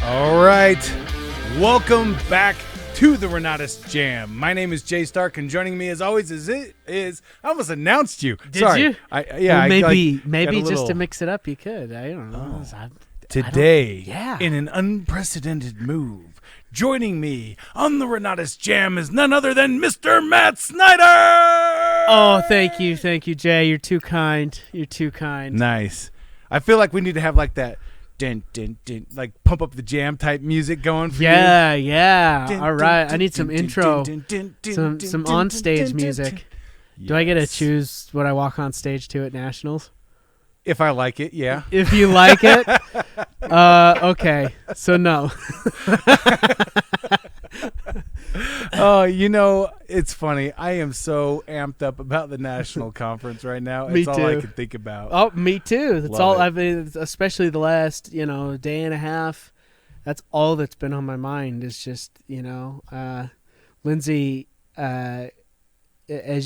All right. Welcome back to the Renatus J.A.M. My name is Jay Stark, and joining me as always I almost announced you. Did Sorry. you? Well, maybe just to mix it up, you could. I don't know. Today, Yeah. in an unprecedented move, joining me on the Renatus J.A.M. is none other than Mr. Matt Snyder. Oh, thank you, Jay. You're too kind. Nice. I feel like we need to have like that. Din, din, din, like pump up the jam type music going for you. Yeah. Din, All right. din, I need some din, intro, din, din, din, some din, din, on din, stage din, music. din. Do I get to Yes. choose what I walk on stage to at Nationals? If I like it, yeah. If you like it, okay. So no. Oh, it's funny. I am so amped up about the national conference right now. Me It's all I too. can think about. Oh, me too. That's Love all it. I've been, especially the last, day and a half. That's all that's been on my mind is just, Lindsay, as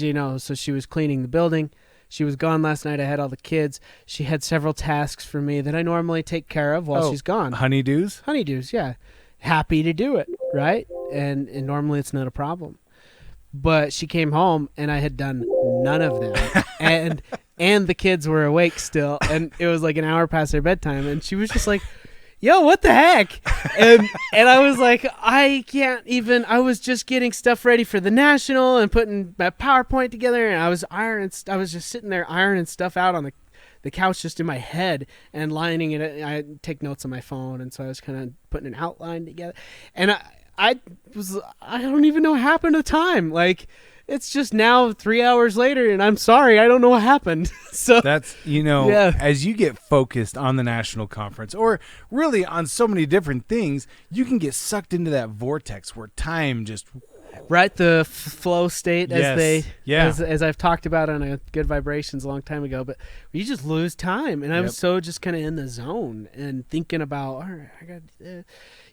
you know, so she was cleaning the building. She was gone last night. I had all the kids. She had several tasks for me that I normally take care of while she's gone. Honeydews? Honeydews, yeah. Happy to do it, right? And normally it's not a problem. But she came home and I had done none of them. and the kids were awake still, and it was like an hour past their bedtime, and she was just like, yo, what the heck? And I was like, I can't even. I was just getting stuff ready for the national and putting my PowerPoint together, and I was just sitting there ironing stuff out on the couch just in my head and lining it. I take notes on my phone, and so I was kind of putting an outline together. And I don't even know what happened to time. Like, it's just now 3 hours later, and I'm sorry, I don't know what happened. So That's, Yeah. as you get focused on the national conference or really on so many different things, you can get sucked into that vortex where time just... right, the flow state, Yes. as I've talked about on a Good Vibrations a long time ago, but you just lose time, and I was so just kind of in the zone and thinking about, all right, I got,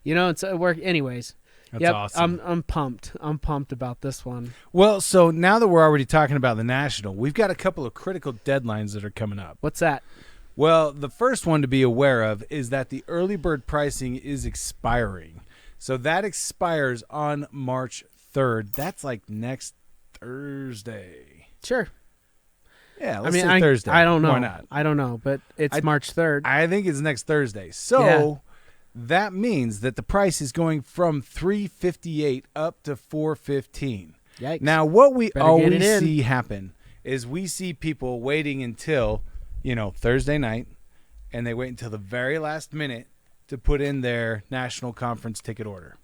it's work. Anyways, That's awesome. I'm pumped. I'm pumped about this one. Well, so now that we're already talking about the national, we've got a couple of critical deadlines that are coming up. What's that? Well, the first one to be aware of is that the early bird pricing is expiring. So that expires on March 3rd. That's like next Thursday. Sure. Yeah, let's say Thursday. I don't know. Why not? I don't know, but it's March 3rd. I think it's next Thursday. So that means that the price is going from $358 up to $415. Yikes. Now, what we Better get always it in. see happen is we see people waiting until, Thursday night, and they wait until the very last minute to put in their national conference ticket order.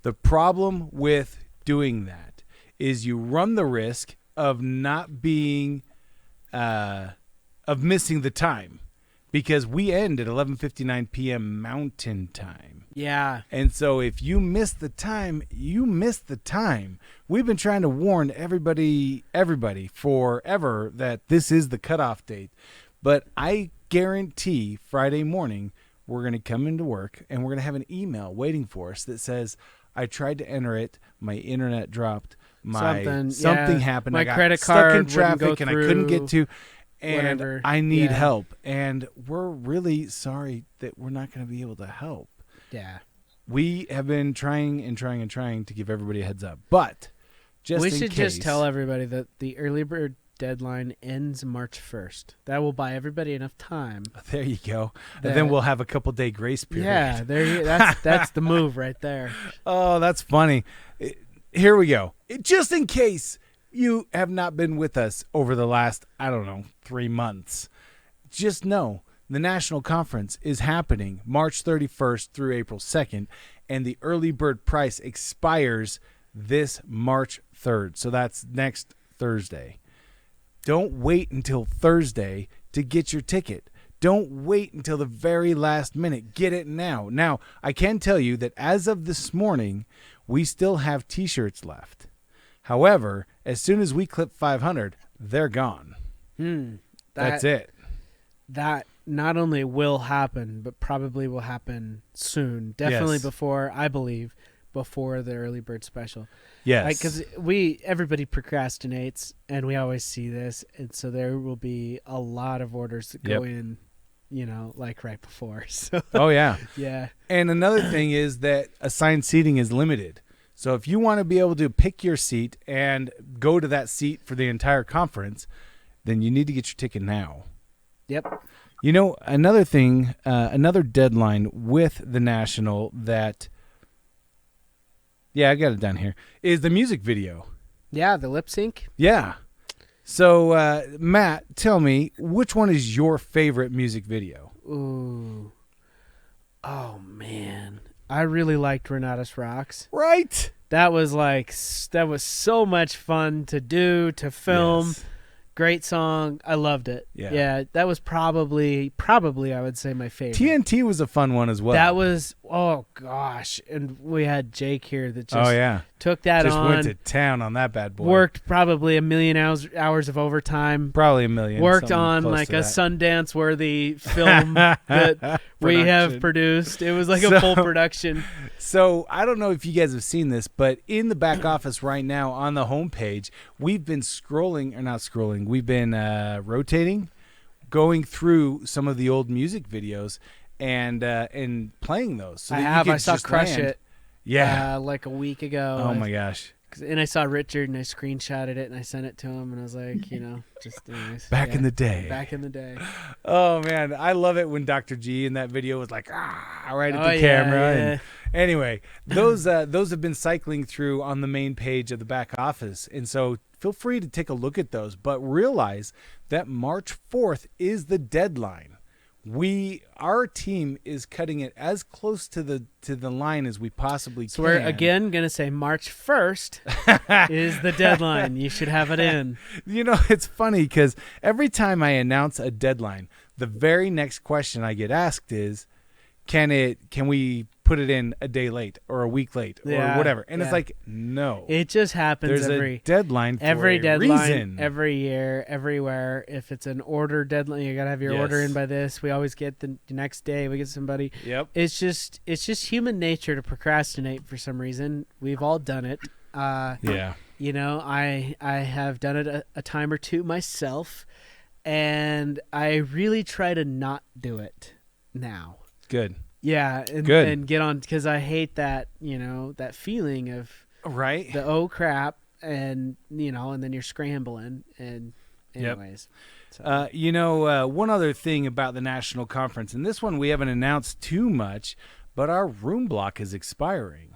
The problem with doing that is you run the risk of not being, of missing the time, because we end at 11:59 p.m. Mountain Time. Yeah. And so if you miss the time, you miss the time. We've been trying to warn everybody forever that this is the cutoff date. But I guarantee Friday morning we're going to come into work and we're going to have an email waiting for us that says, I tried to enter it, my internet dropped, something happened, my I got credit stuck card in traffic wouldn't go and I couldn't get to, and whatever. I need Yeah. help. And we're really sorry that we're not going to be able to help. Yeah. We have been trying to give everybody a heads up. But just We in should case, just tell everybody that the early bird deadline ends March 1st. That will buy everybody enough time. there you go. And then we'll have a couple day grace period. Yeah, that's the move right there. Oh, that's funny. Here we go. Just in case you have not been with us over the last, 3 months, just know the national conference is happening March 31st through April 2nd, and the early bird price expires this March 3rd. So that's next Thursday. Don't wait until Thursday to get your ticket. Don't wait until the very last minute. Get it now. Now, I can tell you that as of this morning, we still have T-shirts left. However, as soon as we clip 500, they're gone. That's it. That not only will happen, but probably will happen soon. Definitely Yes. before the early bird special. Yes. Because everybody procrastinates, and we always see this, and so there will be a lot of orders that go in like right before. So Oh, yeah. yeah. And another thing is that assigned seating is limited. So if you want to be able to pick your seat and go to that seat for the entire conference, then you need to get your ticket now. Yep. Another thing, another deadline with the National that, I got it down here, is the music video. Yeah, the lip sync. Yeah. So, Matt, tell me, which one is your favorite music video? Ooh. Oh, man. I really liked Renatus Rocks. Right. That was so much fun to do, to film. Yes. Great song. I loved it. Yeah, that was probably I would say my favorite. TNT was a fun one as well. That was, oh gosh. And we had Jake here that just took that just on. went to town on that bad boy. Worked probably 1 million hours of overtime. Probably 1 million. Worked on like a Sundance worthy film that we have produced. It was like a full production. So I don't know if you guys have seen this, but in the back office right now on the homepage, we've been we've been rotating, going through some of the old music videos and playing those. So I saw Crush It. Yeah. Like a week ago. Oh my gosh. And I saw Richard and I screenshotted it and I sent it to him and I was like, just anyways. Back in the day. Back in the day. Oh man, I love it when Dr. G in that video was like, right at the camera. Yeah. And anyway, those have been cycling through on the main page of the back office. And so feel free to take a look at those, but realize that March 4th is the deadline. Our team is cutting it as close to the line as we possibly can. So we're again going to say March 1st is the deadline. You should have it in. It's funny because every time I announce a deadline, the very next question I get asked is, can we put it in a day late or a week late or whatever? And it's like, no. It just happens. There's a deadline for a reason. Every year, everywhere. If it's an order deadline, you got to have your order in by this. We always get the next day. We get somebody. Yep. It's just human nature to procrastinate for some reason. We've all done it. Yeah. I have done it a time or two myself, and I really try to not do it now. Good. Yeah, and get on, because I hate that, that feeling of the oh crap, and and then you're scrambling, and anyways. Yep. So. One other thing about the National Conference, and this one we haven't announced too much, but our room block is expiring.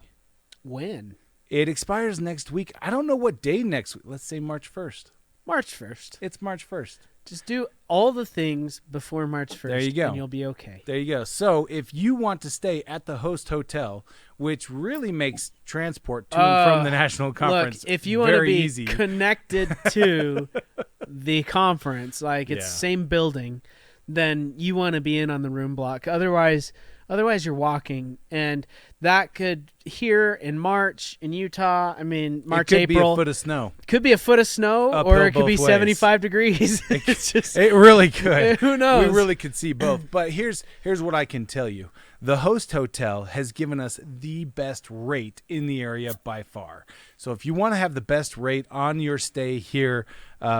When? It expires next week. I don't know what day next week. Let's say March 1st. March 1st. It's March 1st. Just do all the things before March 1st. There you go. And you'll be okay. There you go. So if you want to stay at the host hotel, which really makes transport to and from the National Conference if you want to be easy. Connected to the conference, like it's same building, then you want to be in on the room block. Otherwise you're walking, and that could, here in March in Utah, March, April. It could be a foot of snow. Could be a foot of snow, Uphill or it could both be ways. 75 degrees. It really could. Who knows? We really could see both. But here's what I can tell you. The host hotel has given us the best rate in the area by far. So if you want to have the best rate on your stay here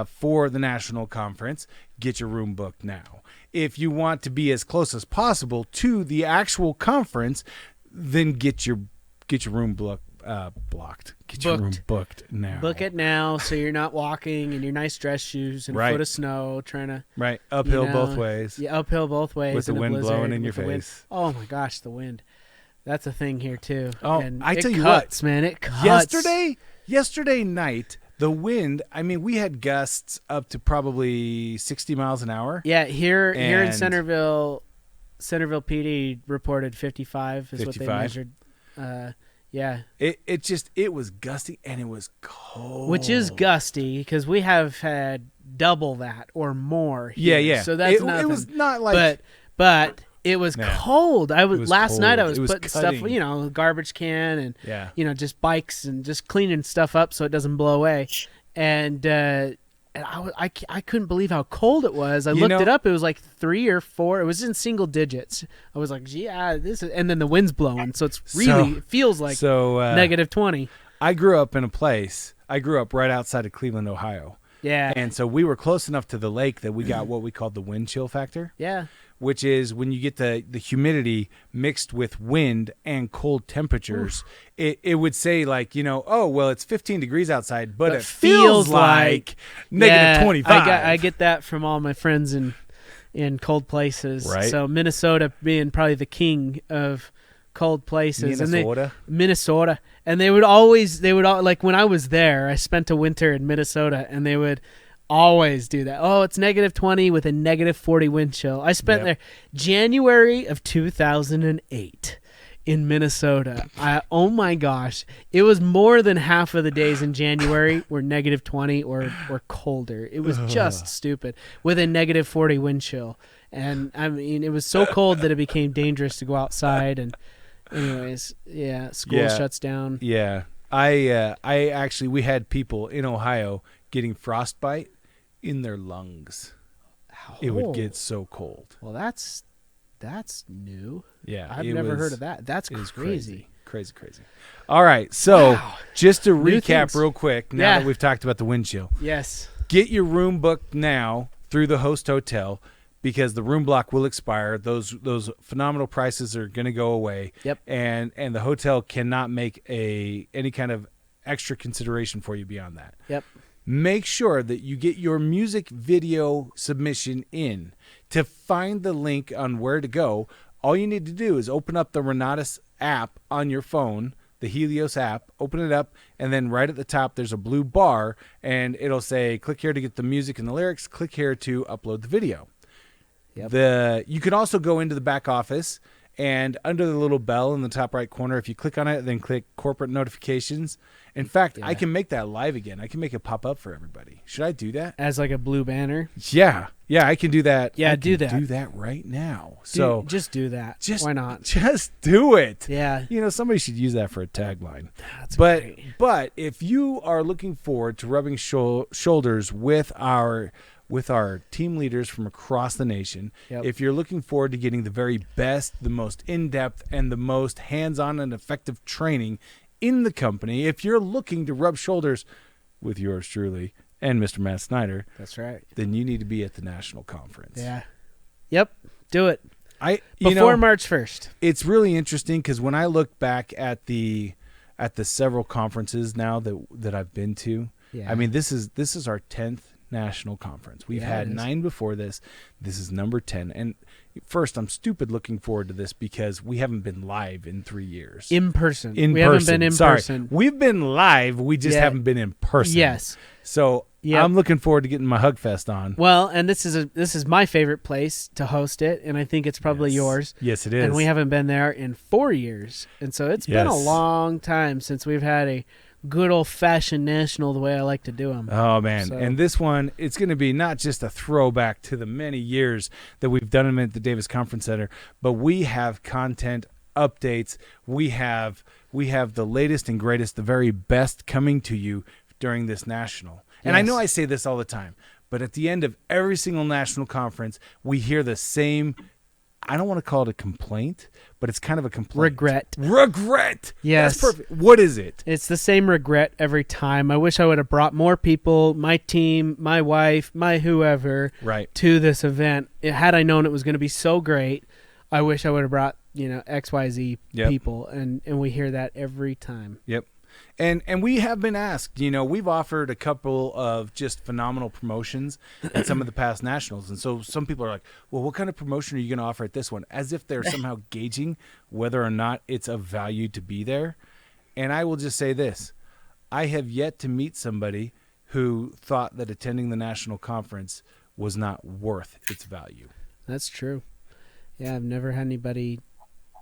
for the National Conference, get your room booked now. If you want to be as close as possible to the actual conference, then get your room blocked. Get your room booked now. Book it now, so you're not walking in your nice dress shoes and a foot of snow trying to uphill both ways. Yeah, uphill both ways with the wind blowing in your face. Oh my gosh, the wind. That's a thing here too. Oh, and I tell you what, man, it cuts. Yesterday night, the wind, we had gusts up to probably 60 miles an hour. Yeah, here in Centerville PD reported 55 is 55. What they measured. Yeah. It was gusty and it was cold. Which is gusty because we have had double that or more here. Yeah. So that's nothing. It was not like but it was cold. Last night I was putting cutting stuff, garbage can and just bikes and just cleaning stuff up so it doesn't blow away. And I couldn't believe how cold it was. I looked it up. It was like 3 or 4. It was in single digits. I was like, gee, this is, and then the wind's blowing, so it feels like negative 20. I grew up right outside of Cleveland, Ohio. Yeah. And so we were close enough to the lake that we got what we called the wind chill factor. Yeah. which is when you get the humidity mixed with wind and cold temperatures, it would say like, oh, well, it's 15 degrees outside, but it feels like negative 25. I get that from all my friends in cold places. Right. So Minnesota being probably the king of cold places. Minnesota. And they would like when I was there, I spent a winter in Minnesota, and they would always do that. Oh, it's negative 20 with a negative 40 wind chill. I spent there January of 2008 in Minnesota. Oh my gosh. It was more than half of the days in January were negative 20 or colder. It was just stupid with a negative 40 wind chill. And I mean, it was so cold that it became dangerous to go outside. And anyways, school shuts down. Yeah. We had people in Ohio getting frostbite in their lungs. It would get so cold. Well, that's new. Yeah. I've never heard of that. That's crazy. Crazy. All right. So just to New recap things. real quick, now that we've talked about the wind chill. Yes. Get your room booked now through the host hotel, because the room block will expire. Those phenomenal prices are going to go away. Yep. And the hotel cannot make any kind of extra consideration for you beyond that. Yep. Make sure that you get your music video submission in. To find the link on where to go, all you need to do is open up the Renatus app on your phone, the Helios app, open it up, and then right at the top there's a blue bar, and it'll say, click here to get the music and the lyrics, click here to upload the video. Yep. You can also go into the back office, and under the little bell in the top right corner, if you click on it, then click corporate notifications. In fact, I can make that live again. I can make it pop up for everybody. Should I do that? As like a blue banner? Yeah, I can do that. Yeah, do that right now. Just do that. Why not? Just do it. Yeah. Somebody should use that for a tagline. That's great. But if you are looking forward to rubbing shoulders with our team leaders from across the nation, if you're looking forward to getting the very best, the most in-depth, and the most hands-on and effective training in the company, if you're looking to rub shoulders with yours truly and Mr. Matt Snyder, that's right, then you need to be at the national conference. Yeah. Yep. Do it. Before March 1st. It's really interesting because when I look back at the several conferences now that I've been to, I mean, this is our 10th national conference. We've had 9 before this. This is number 10. And first, I'm stupid looking forward to this because we haven't been live in 3 years. In person. We haven't been in person. We've been live. We just haven't been in person. Yes. So I'm looking forward to getting my Hug Fest on. Well, and this is my favorite place to host it, and I think it's probably yours. Yes, it is. And we haven't been there in 4 years. And so it's been a long time since we've had a good old-fashioned national the way I like to do them. Oh, man. So. And this one, it's going to be not just a throwback to the many years that we've done them at the Davis Conference Center, but we have content updates. We have the latest and greatest, the very best coming to you during this national. And I know I say this all the time, but at the end of every single national conference, we hear the same, I don't want to call it a complaint, but it's kind of a complaint. Regret. Yes. That's perfect. What is it? It's the same regret every time. I wish I would have brought more people, my team, my wife, my whoever, to this event. Had I known it was going to be so great, I wish I would have brought, XYZ people. And we hear that every time. Yep. And we have been asked, we've offered a couple of just phenomenal promotions at some of the past nationals. And so some people are like, well, what kind of promotion are you going to offer at this one? As if they're somehow gauging whether or not it's of value to be there. And I will just say this. I have yet to meet somebody who thought that attending the national conference was not worth its value. That's true. Yeah, I've never had anybody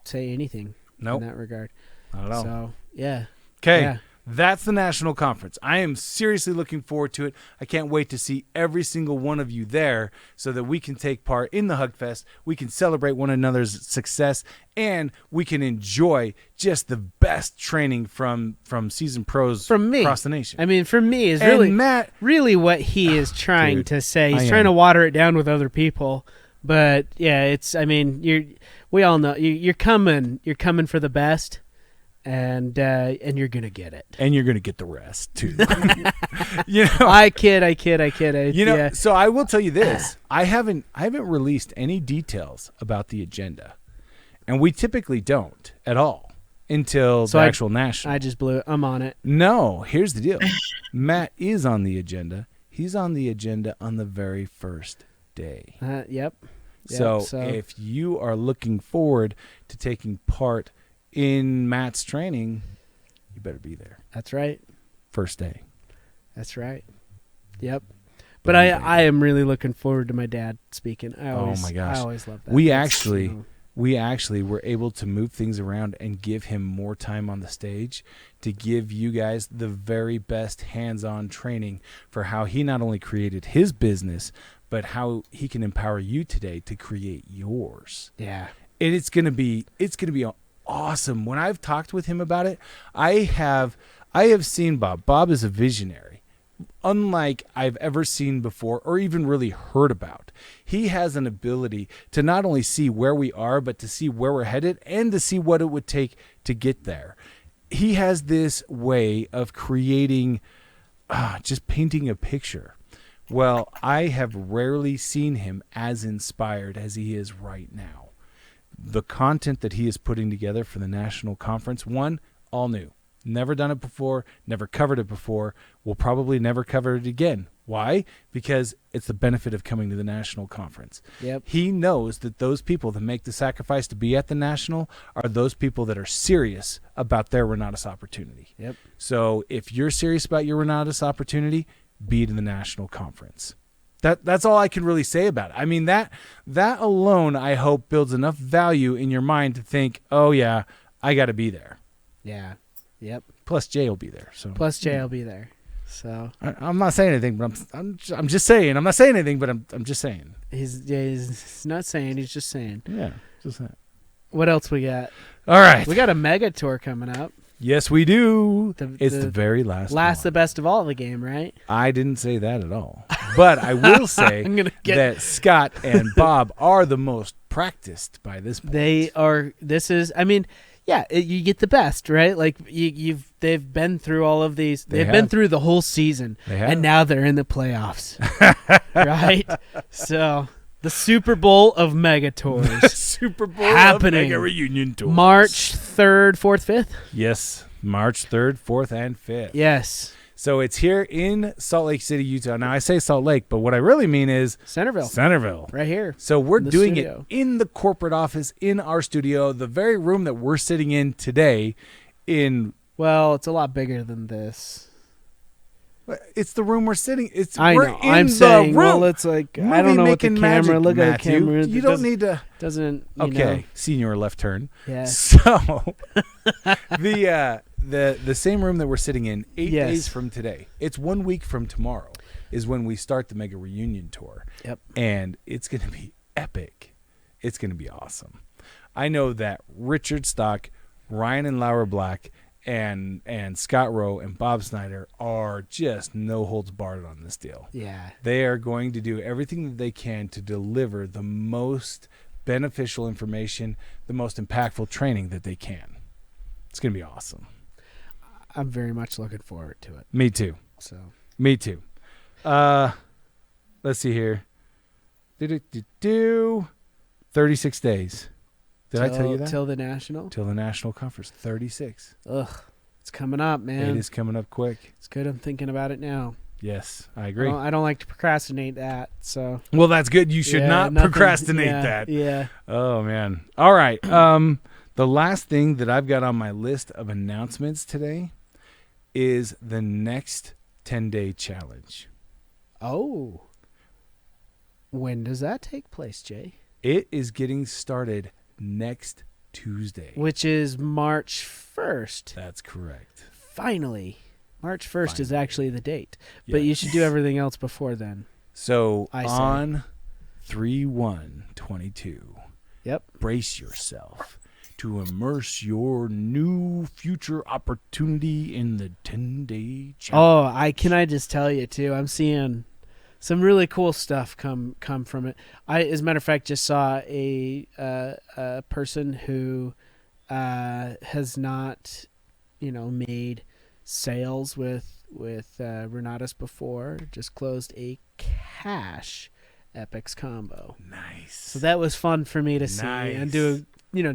say anything in that regard. Not at all. So, yeah. Okay, that's the national conference. I am seriously looking forward to it. I can't wait to see every single one of you there so that we can take part in the Hug Fest. We can celebrate one another's success, and we can enjoy just the best training from seasoned pros across the nation. I mean, for me, is really what he is trying to say. He's trying to water it down with other people. But, we all know you're coming for the best. and you're gonna get it. And you're going to get the rest too. You know, I kid. you know, Yeah. so I will tell you this. I haven't released any details about the agenda. And we typically don't at all until the actual national. I just blew it. I'm on it. No, here's the deal. Matt is on the agenda. He's on the agenda on the very first day. Yep. So if you are looking forward to taking part in Matt's training, you better be there. That's right. First day. That's right. Yep. But I am really looking forward to my dad speaking. Oh my gosh. I always love that. We actually were able to move things around and give him more time on the stage to give you guys the very best hands-on training for how he not only created his business, but how he can empower you today to create yours. Yeah. And it's gonna be awesome. When I've talked with him about it, I have seen Bob. Bob is a visionary, unlike I've ever seen before or even really heard about. He has an ability to not only see where we are, but to see where we're headed and to see what it would take to get there. He has this way of creating, just painting a picture. Well, I have rarely seen him as inspired as he is right now. The content that he is putting together for the national conference, one, all new. Never done it before, never covered it before, will probably never cover it again. Why? Because it's the benefit of coming to the national conference. Yep. He knows that those people that make the sacrifice to be at the national are those people that are serious about their Renatus opportunity. Yep. So if you're serious about your Renatus opportunity, be to the national conference. That's all I can really say about it. I mean, that alone, I hope, builds enough value in your mind to think, oh, yeah, I got to be there. Yeah. Yep. Plus, Jay will be there. So Plus, Jay will be there. So I'm not saying anything, but I'm just saying. I'm not saying anything, but I'm just saying. He's not saying. He's just saying. Yeah, just saying. What else we got? All right. We got a mega tour coming up. Yes, we do. It's the very last the best of all the game, right? I didn't say that at all. But I will say that Scott and Bob are the most practiced by this point. They are. This is, I mean, yeah, you get the best, right? Like they've been through all of these. They've been through the whole season, and now they're in the playoffs, right? So the Super Bowl of Mega Tours, Super Bowl happening, of Mega Reunion Tours, March 3rd, 4th, 5th. Yes, March 3rd, 4th, and 5th. Yes. So it's here in Salt Lake City, Utah. Now I say Salt Lake, but what I really mean is Centerville, right here. So we're doing it in the corporate office, in our studio, the very room that we're sitting in today. Well, it's a lot bigger than this. It's the room we're sitting. I'm saying, well, it's like, I don't know what the camera. Look at the camera. You don't need to. Doesn't. Okay, senior left turn. Yeah. So the same room that we're sitting in 8 days from today. It's 1 week from tomorrow is when we start the Mega Reunion Tour. Yep. And it's going to be epic. It's going to be awesome. I know that Richard Stock, Ryan and Laura Black, and Scott Rowe and Bob Snyder are just no holds barred on this deal. Yeah. They are going to do everything that they can to deliver the most beneficial information, the most impactful training that they can. It's going to be awesome. I'm very much looking forward to it. Me too. So. Me too. Let's see here. 36 days. Did I tell you that? Till the national? Till the national conference. 36. Ugh. It's coming up, man. It is coming up quick. It's good I'm thinking about it now. Yes, I agree. I don't like to procrastinate that. So. Well, that's good. You should not procrastinate that. Yeah. Oh, man. All right. The last thing that I've got on my list of announcements today is the next 10-day challenge. Oh. When does that take place, Jay? It is getting started next Tuesday. Which is March 1st. That's correct. Finally. March 1st is actually the date. Yes. But you should do everything else before then. So on 3/1/22, brace yourself to immerse your new future opportunity in the 10-day challenge. Oh, can I just tell you, too, I'm seeing some really cool stuff come from it. I, as a matter of fact, just saw a person who has not made sales with Renatus before, just closed a cash Epics combo. Nice. So that was fun for me to see and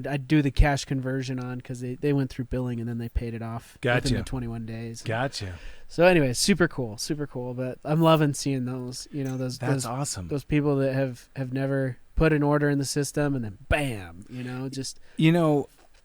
I'd do the cash conversion on because they went through billing and then they paid it off within the 21 days. Gotcha. So anyway, super cool. But I'm loving seeing those. That's awesome. Those people that have never put an order in the system and then bam,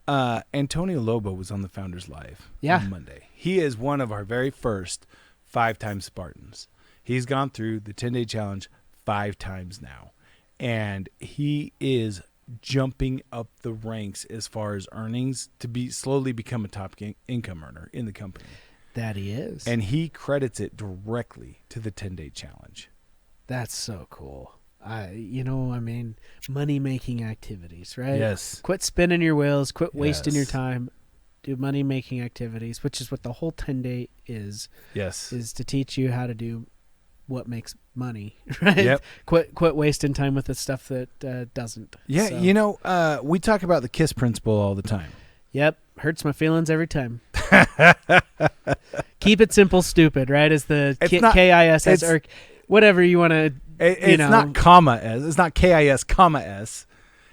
Antonio Lobo was on the Founders Live on Monday. He is one of our very first 5-time Spartans. He's gone through the 10-day challenge 5 times now, and he is jumping up the ranks as far as earnings to slowly become a top income earner in the company. That he is. And he credits it directly to the 10-day challenge. That's so cool. Money-making activities, right? Yes. Quit spinning your wheels. Quit wasting your time. Do money-making activities, which is what the whole 10-day is. Yes. Is to teach you how to do what makes money, right? Yep. Quit wasting time with the stuff that doesn't. Yeah, so. We talk about the KISS principle all the time. Yep. Hurts my feelings every time. Keep it simple, stupid, right? Is the KISS or whatever you want to. It's not comma s. It's not KIS comma s.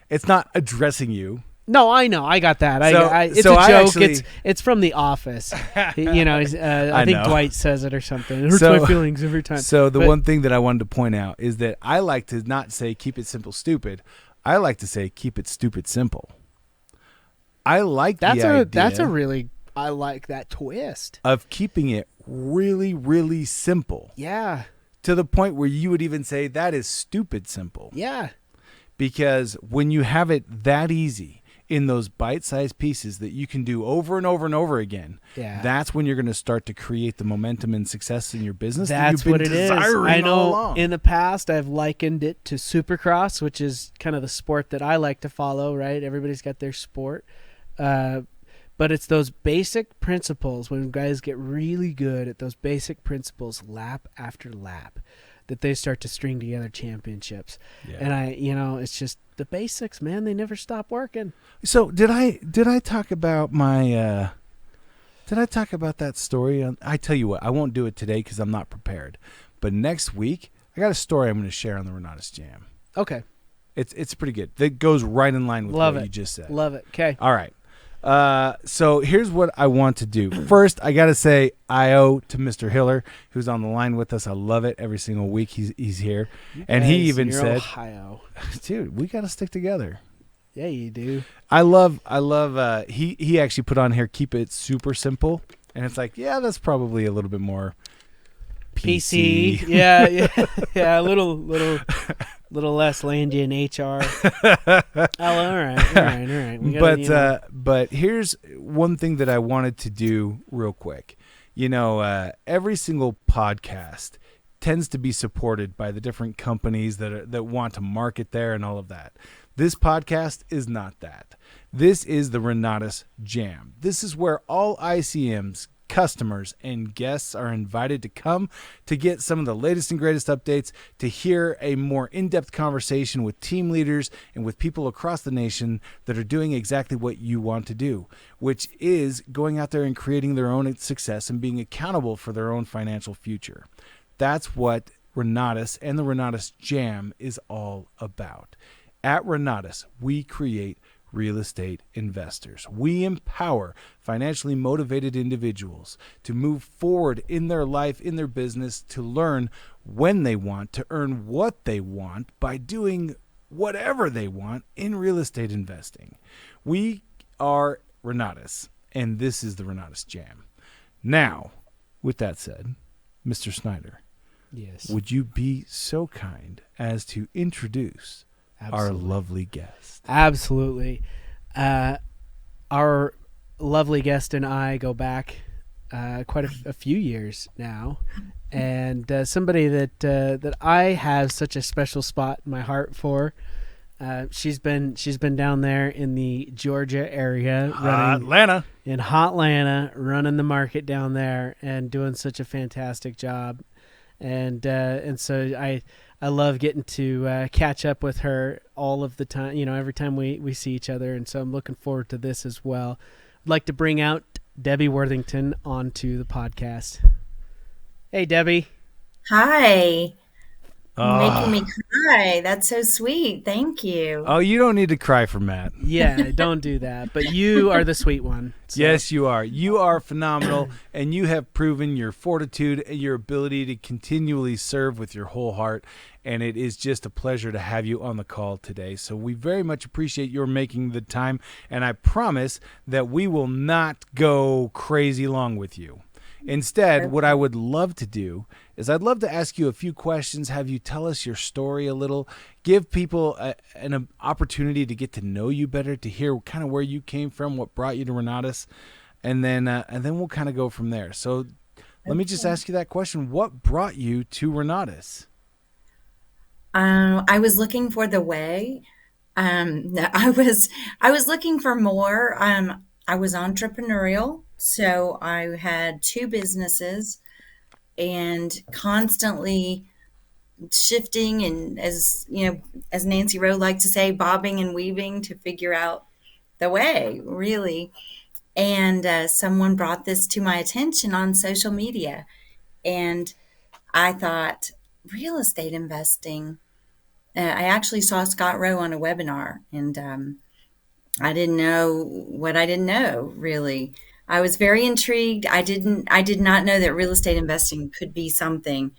It's not addressing you. No, I know. I got that. It's so a joke. Actually, it's from The Office. I think Dwight says it or something. It hurts my feelings every time. So one thing that I wanted to point out is that I like to not say keep it simple, stupid. I like to say keep it stupid, simple. I like the idea. I like that twist of keeping it really, really simple. Yeah. To the point where you would even say that is stupid simple. Yeah. Because when you have it that easy in those bite-sized pieces that you can do over and over and over again, that's when you're going to start to create the momentum and success in your business. That's what it is. I know in the past I've likened it to Supercross, which is kind of the sport that I like to follow, right? Everybody's got their sport. But it's those basic principles when guys get really good at those basic principles lap after lap that they start to string together championships. Yeah. And it's just the basics, man. They never stop working. So did I talk about my did I talk about that story? I tell you what, I won't do it today because I'm not prepared. But next week, I got a story I'm going to share on the Renatus J.A.M. Okay. It's pretty good. That goes right in line with what you just said. Love it. Okay. All right. So here's what I want to do. First, I got to say I owe to Mr. Hiller, who's on the line with us. I love it every single week. He's here. And he even said, Ohio. Dude, we got to stick together. Yeah, you do. I love, he actually put on here, keep it super simple. And it's like, yeah, that's probably a little bit more PC. Yeah, a little less Landy and HR. All right. But here's one thing that I wanted to do real quick. Every single podcast tends to be supported by the different companies that want to market there and all of that. This podcast is not that. This is the Renatus J.A.M. This is where all ICMs, customers, and guests are invited to come to get some of the latest and greatest updates, to hear a more in-depth conversation with team leaders and with people across the nation that are doing exactly what you want to do, which is going out there and creating their own success and being accountable for their own financial future. That's what Renatus and the Renatus J.A.M. is all about. At Renatus, we create real estate investors. We empower financially motivated individuals to move forward in their life, in their business, to learn when they want, to earn what they want by doing whatever they want in real estate investing. We are Renatus, and this is the Renatus J.A.M. Now, with that said, Mr. Snyder, yes, would you be so kind as to introduce our lovely guest? Absolutely. Our lovely guest and I go back quite a few years now, and somebody that I have such a special spot in my heart for. She's been down there in the Georgia area, in Hotlanta, running the market down there and doing such a fantastic job. And so I love getting to catch up with her all of the time, every time we see each other. And so I'm looking forward to this as well. I'd like to bring out Debbie Worthington onto the podcast. Hey, Debbie. Hi, making me Oh, cry. That's so sweet. Thank you. oh, you don't need to cry for Matt. Yeah, don't do that. But you are the sweet one. So. Yes, you are. You are phenomenal, and you have proven your fortitude and your ability to continually serve with your whole heart. And it is just a pleasure to have you on the call today. So we very much appreciate your making the time, and I promise that we will not go crazy long with you. Instead, what I would love to do is I'd love to ask you a few questions, have you tell us your story a little, give people an opportunity to get to know you better, to hear kind of where you came from, what brought you to Renatus, and then we'll kind of go from there. So let me just ask you that question. What brought you to Renatus? I was looking for the way. No, I was looking for more. I was entrepreneurial, so I had two businesses and constantly shifting and as Nancy Rowe liked to say, bobbing and weaving to figure out the way, really. And someone brought this to my attention on social media, and I thought real estate investing. I actually saw Scott Rowe on a webinar, and I didn't know what I didn't know. Really, I was very intrigued. I did not know that real estate investing could be something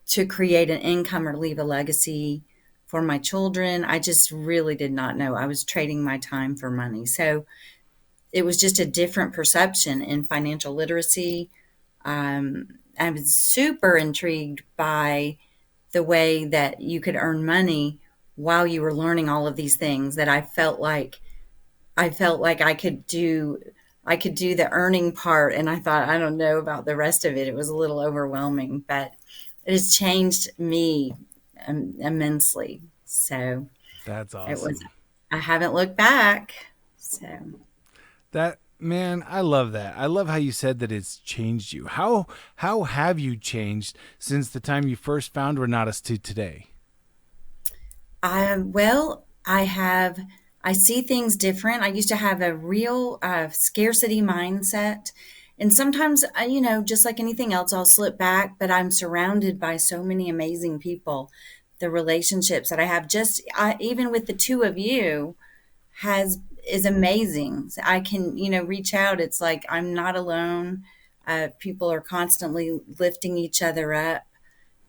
to create an income or leave a legacy for my children. I just really did not know. I was trading my time for money, so it was just a different perception in financial literacy. I was super intrigued by the way that you could earn money while you were learning all of these things that I felt like I could do the earning part, and I thought I don't know about the rest of it. It was a little overwhelming, but it has changed me immensely. So That's it was awesome. I haven't looked back. So That man, I love that. I love how you said that it's changed you. How have you changed since the time you first found Renatus to today? I have, I see things different. I used to have a real scarcity mindset. And sometimes, just like anything else, I'll slip back, but I'm surrounded by so many amazing people. The relationships that I have, even with the two of you, has is amazing. So I can, reach out. It's like I'm not alone. People are constantly lifting each other up,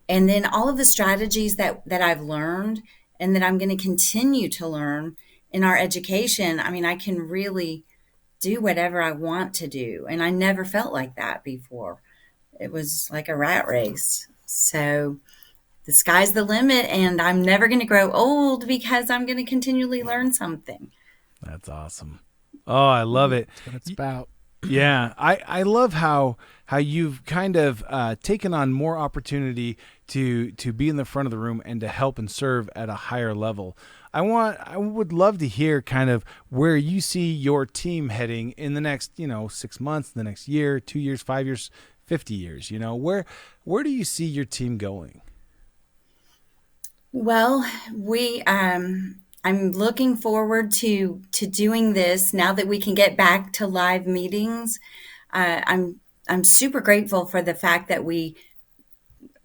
and then all of the strategies that I've learned and that I'm going to continue to learn in our education. I mean, I can really do whatever I want to do, and I never felt like that before. It was like a rat race. So the sky's the limit, and I'm never going to grow old because I'm going to continually learn something. That's awesome. Oh, I love it. That's what it's about. Yeah, I love how you've kind of taken on more opportunity to be in the front of the room and to help and serve at a higher level. I would love to hear kind of where you see your team heading in the next 6 months, the next year, 2 years, 5 years, 50 years. Where do you see your team going? Well, I'm looking forward to doing this now that we can get back to live meetings. I'm super grateful for the fact that we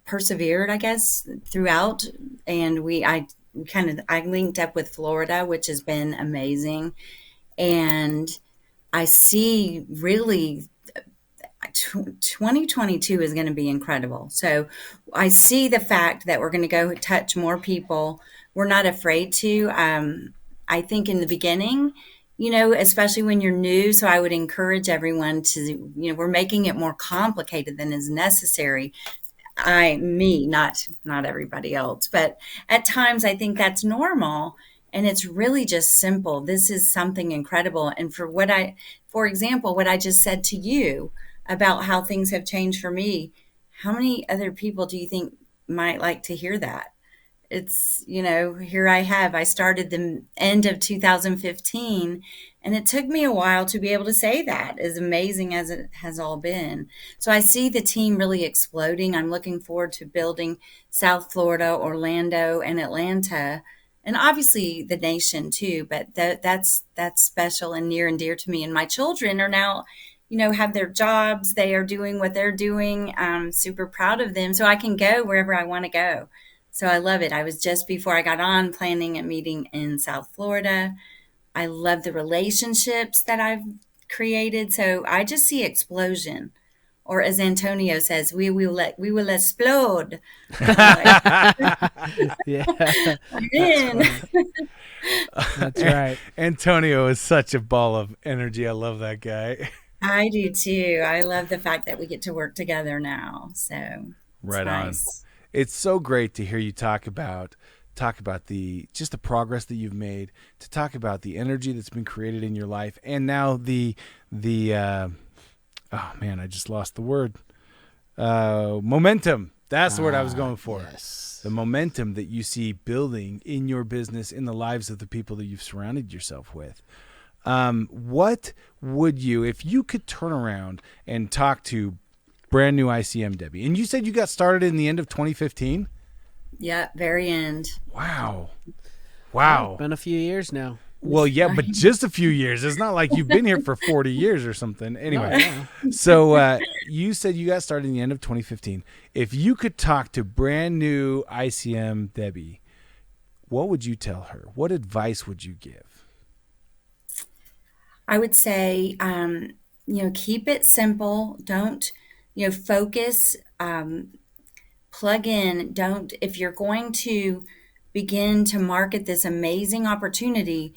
persevered, I guess, throughout, and I linked up with Florida, which has been amazing, and I see really 2022 is going to be incredible. So I see the fact that we're going to go touch more people. We're not afraid to. I think in the beginning, especially when you're new, so I would encourage everyone to, we're making it more complicated than is necessary. Not everybody else, but at times I think that's normal, and it's really just simple. This is something incredible. And for example, what I just said to you about how things have changed for me, how many other people do you think might like to hear that? It's, here I started the end of 2015, and it took me a while to be able to say that, as amazing as it has all been. So I see the team really exploding. I'm looking forward to building South Florida, Orlando, and Atlanta, and obviously the nation too. But that's special and near and dear to me. And my children are now have their jobs. They are doing what they're doing. I'm super proud of them. So I can go wherever I want to go. So I love it. I was just before I got on planning a meeting in South Florida. I love the relationships that I've created. So I just see explosion. Or as Antonio says, we will explode. I'm like, Yeah, I'm that's in. funny. That's right. Antonio is such a ball of energy. I love that guy. I do too. I love the fact that we get to work together now. So it's Right on. nice. It's so great to hear you talk about the just the progress that you've made, to talk about the energy that's been created in your life, and now the oh man, I just lost the word. Momentum. That's the word I was going for. Yes. The momentum that you see building in your business, in the lives of the people that you've surrounded yourself with. What would you, if you could turn around and talk to brand new ICM Debbie, and you said you got started in the end of 2015? Yeah, very end. Wow. Wow. Been a few years now. Well, yeah, but just a few years. It's not like you've been here for 40 years or something. Anyway, Yeah. so you said you got started in the end of 2015. If you could talk to brand new ICM Debbie, what would you tell her? What advice would you give? I would say, keep it simple. Don't, focus, plug in. Don't, if you're going to begin to market this amazing opportunity,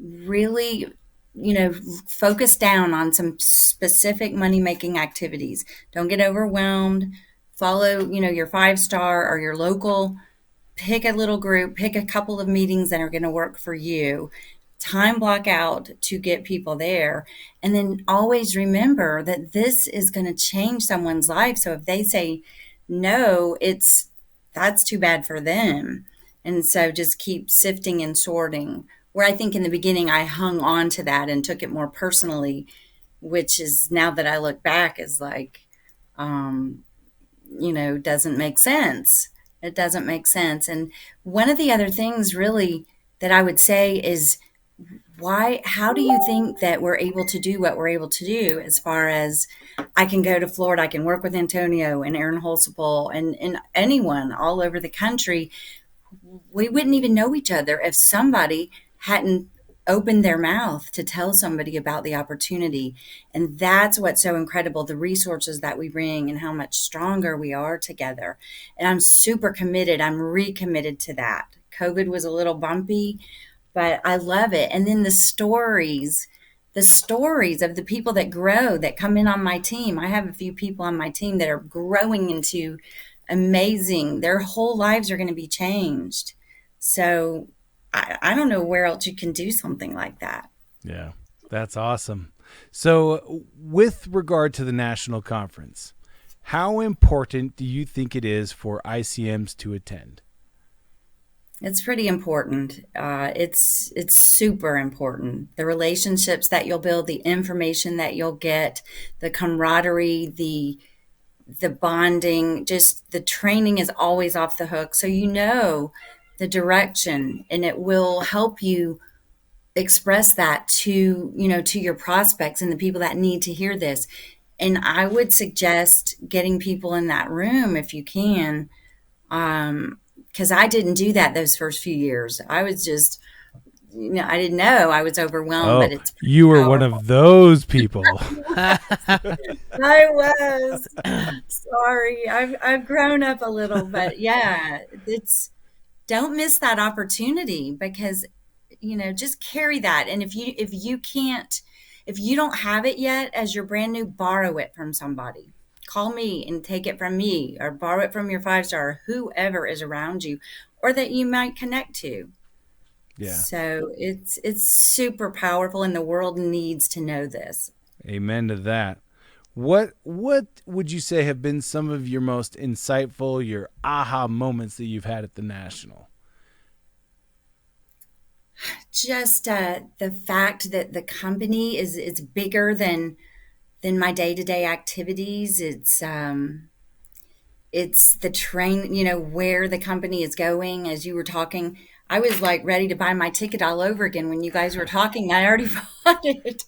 really, focus down on some specific money making activities. Don't get overwhelmed. Follow, your 5-star or your local. Pick a little group, pick a couple of meetings that are going to work for you. Time block out to get people there. And then always remember that this is going to change someone's life. So if they say no, that's too bad for them. And so just keep sifting and sorting. Where I think in the beginning I hung on to that and took it more personally, which is now that I look back is like, doesn't make sense. It doesn't make sense. And one of the other things really that I would say is how do you think that we're able to do what we're able to do as far as I can go to Florida, I can work with Antonio and Aaron Holsipol and anyone all over the country. We wouldn't even know each other if somebody hadn't opened their mouth to tell somebody about the opportunity. And that's what's so incredible, the resources that we bring and how much stronger we are together. And I'm super committed. I'm recommitted to that. COVID was a little bumpy, but I love it. And then the stories of the people that grow, that come in on my team. I have a few people on my team that are growing into amazing. Their whole lives are going to be changed. So I don't know where else you can do something like that. Yeah, that's awesome. So with regard to the national conference, how important do you think it is for ICMs to attend? It's pretty important. It's super important. The relationships that you'll build, the information that you'll get, the camaraderie, the bonding, just the training is always off the hook. So the direction, and it will help you express that to your prospects and the people that need to hear this. And I would suggest getting people in that room if you can, because I didn't do that those first few years. I was just, I didn't know. I was overwhelmed, but it's you were powerful. one of those people. I was. Sorry. I've grown up a little, but yeah, don't miss that opportunity because, just carry that. And if you don't have it yet as you're brand new, borrow it from somebody. Call me and take it from me, or borrow it from your 5-star, or whoever is around you or that you might connect to. Yeah. So it's super powerful, and the world needs to know this. Amen to that. What would you say have been some of your most insightful, your aha moments that you've had at the National? Just the fact that the company is bigger than my day-to-day activities. It's the train, where the company is going. As you were talking, I was like ready to buy my ticket all over again when you guys were talking. I already bought it.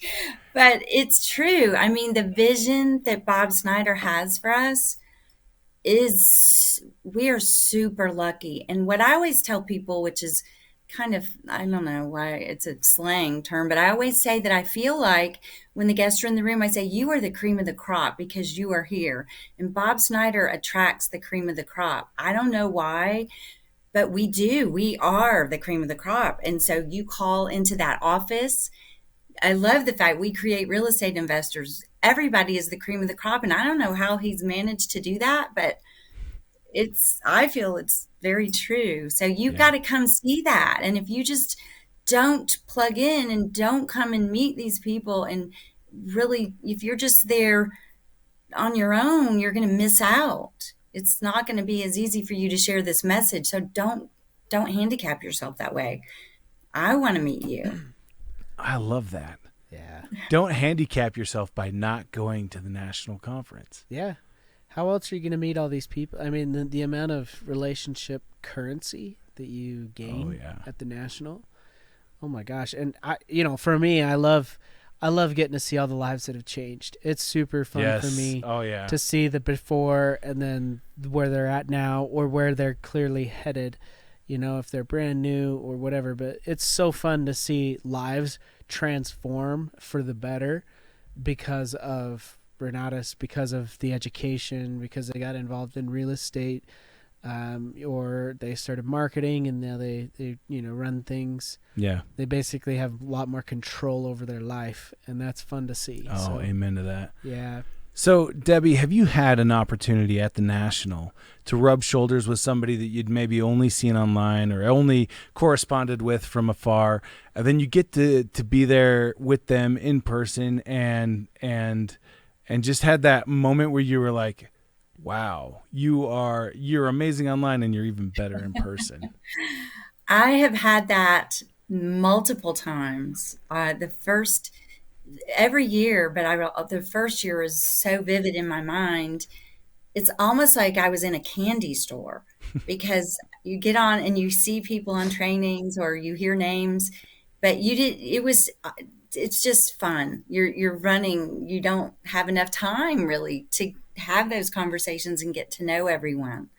But it's true. I mean, the vision that Bob Snyder has for us is we are super lucky. And what I always tell people, which is kind of, I don't know why it's a slang term, but I always say that I feel like when the guests are in the room, I say, you are the cream of the crop because you are here. And Bob Snyder attracts the cream of the crop. I don't know why, but we do. We are the cream of the crop. And so you call into that office. I love the fact we create real estate investors. Everybody is the cream of the crop. And I don't know how he's managed to do that, but I feel it's very true. So you've got to come see that. And if you just don't plug in and don't come and meet these people, and really, if you're just there on your own, you're going to miss out. It's not going to be as easy for you to share this message. So don't handicap yourself that way. I want to meet you. I love that. Yeah. Don't handicap yourself by not going to the national conference. Yeah. How else are you going to meet all these people? I mean, the amount of relationship currency that you gain at the national. Oh my gosh. And for me, I love getting to see all the lives that have changed. It's super fun for me to see the before and then where they're at now or where they're clearly headed, if they're brand new or whatever. But it's so fun to see lives transform for the better because of Renatus, because of the education, because they got involved in real estate, or they started marketing and now they run things. Yeah. They basically have a lot more control over their life, and that's fun to see. Oh, amen to that. Yeah. So, Debbie, have you had an opportunity at the National to rub shoulders with somebody that you'd maybe only seen online or only corresponded with from afar, and then you get to be there with them in person and just had that moment where you were like, wow, you're amazing online and you're even better in person? I have had that multiple times. Every year, but the first year is so vivid in my mind. It's almost like I was in a candy store because you get on and you see people on trainings or you hear names, but it's just fun. You're running. You don't have enough time really to have those conversations and get to know everyone.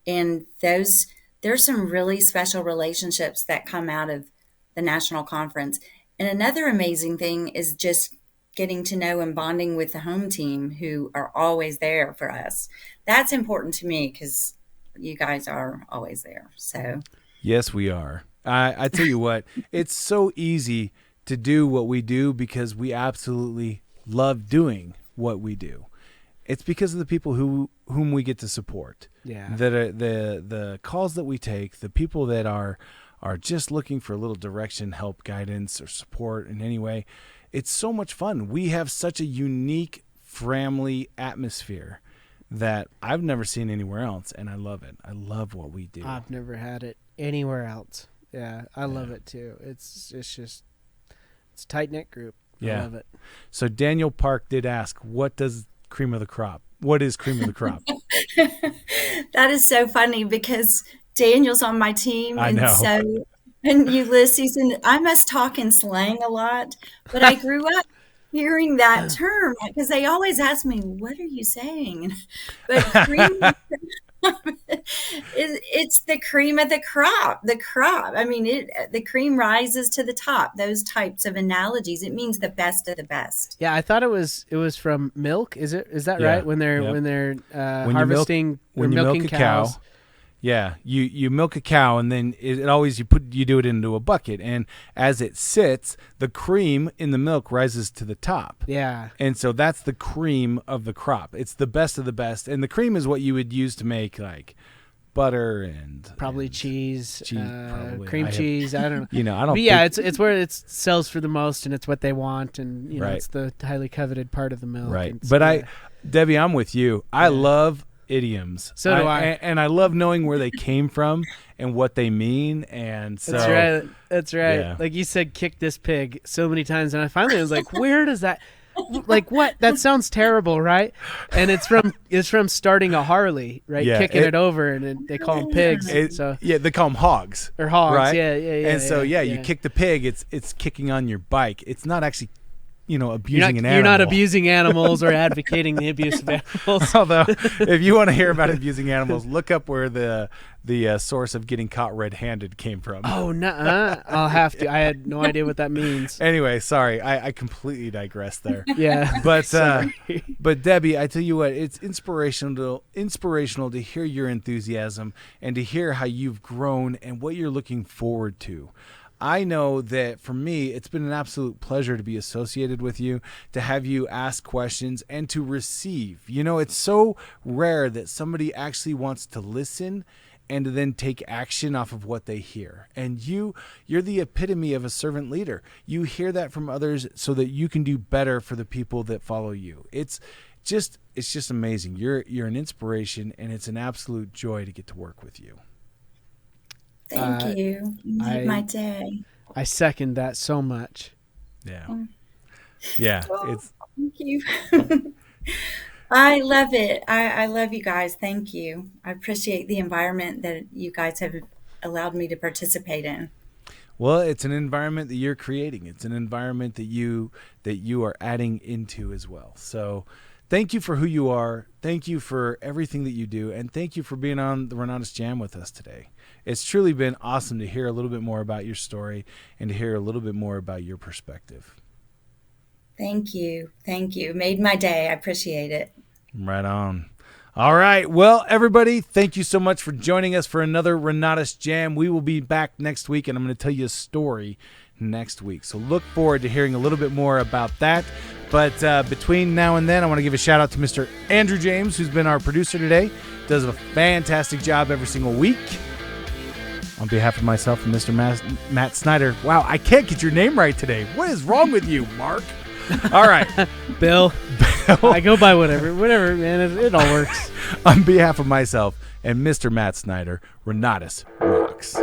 And there's some really special relationships that come out of the national conference. And another amazing thing is just getting to know and bonding with the home team who are always there for us. That's important to me because you guys are always there. So yes, we are. I tell you what, it's so easy to do what we do because we absolutely love doing what we do. It's because of the people whom we get to support. Yeah. That are the calls that we take, the people that are just looking for a little direction, help, guidance, or support in any way. It's so much fun. We have such a unique family atmosphere that I've never seen anywhere else, and I love it. I love what we do. I've never had it anywhere else. Yeah, I love it too. It's a tight-knit group. I love it. So Daniel Park did ask, what is cream of the crop? That is so funny because Daniel's on my team. I know. And Ulysses, and I must talk in slang a lot, but I grew up hearing that term because they always ask me, what are you saying? But cream it's the cream of the crop. I mean, the cream rises to the top. Those types of analogies. It means the best of the best. Yeah, I thought it was from milk. Is that right? When they're harvesting or milking cows. Yeah, you milk a cow, and then you do it into a bucket, and as it sits, the cream in the milk rises to the top. Yeah, and so that's the cream of the crop. It's the best of the best, and the cream is what you would use to make like butter and probably cheese, probably. Cream cheese. I don't know. I don't. But yeah, it's where it sells for the most, and it's what they want, and right. It's the highly coveted part of the milk. Right, so, but Debbie, I'm with you. I love idioms. So do I. And I love knowing where they came from and what they mean. And so That's right. Yeah. Like you said, kick this pig so many times. And I finally was like, where does that, like what? That sounds terrible, right? And it's from starting a Harley, right? Yeah, Kicking it over, and they call them pigs. Yeah, they call them hogs. Or hogs, right? yeah. And so you kick the pig, it's kicking on your bike. It's not actually, abusing an animal. You're not abusing animals or advocating the abuse of animals. Although, if you want to hear about abusing animals, look up where the source of getting caught red-handed came from. Oh, no, I'll have to. I had no idea what that means. Anyway, sorry, I completely digressed there. Yeah, but Debbie, I tell you what, it's inspirational to hear your enthusiasm and to hear how you've grown and what you're looking forward to. I know that for me, it's been an absolute pleasure to be associated with you, to have you ask questions and to receive. It's so rare that somebody actually wants to listen and to then take action off of what they hear. And you're the epitome of a servant leader. You hear that from others so that you can do better for the people that follow you. It's just amazing. You're an inspiration, and it's an absolute joy to get to work with you. Thank you. You made my day. I second that so much. Yeah. Yeah. Well, thank you. I love it. I love you guys. Thank you. I appreciate the environment that you guys have allowed me to participate in. Well, it's an environment that you're creating. It's an environment that you are adding into as well. So thank you for who you are. Thank you for everything that you do. And thank you for being on the Renatus Jam with us today. It's truly been awesome to hear a little bit more about your story and to hear a little bit more about your perspective. Thank you. Thank you. Made my day. I appreciate it. Right on. All right. Well, everybody, thank you so much for joining us for another Renatus Jam. We will be back next week, and I'm going to tell you a story next week. So look forward to hearing a little bit more about that. But between now and then, I want to give a shout out to Mr. Andrew James, who's been our producer today. Does a fantastic job every single week. On behalf of myself and Mr. Matt Snyder. Wow, I can't get your name right today. What is wrong with you, Mark? All right. Bill. I go by whatever, man. It all works. On behalf of myself and Mr. Matt Snyder, Renatus rocks.